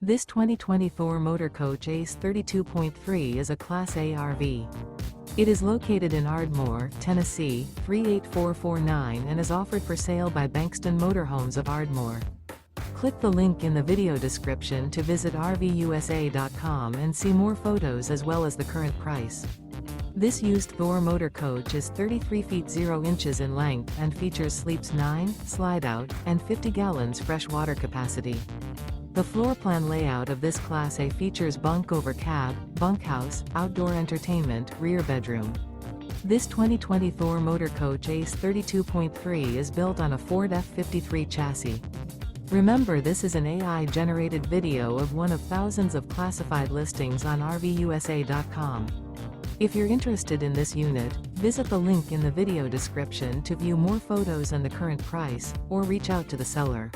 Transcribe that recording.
This 2020 Thor Motor Coach ACE 32.3 is a Class A RV. It is located in Ardmore, Tennessee, 38449 and is offered for sale by Bankston Motorhomes of Ardmore. Click the link in the video description to visit RVUSA.com and see more photos as well as the current price. This used Thor Motor Coach is 33 feet 0 inches in length and features sleeps 9, Slideout, and 50 gallons fresh water capacity. The floor plan layout of this Class A features Bunk Over Cab, Bunkhouse, outdoor entertainment, rear bedroom. This 2020 Thor Motor Coach ACE 32.3 is built on a Ford F53 chassis. Remember, this is an AI-generated video of one of thousands of classified listings on RVUSA.com. If you're interested in this unit, visit the link in the video description to view more photos and the current price, or reach out to the seller.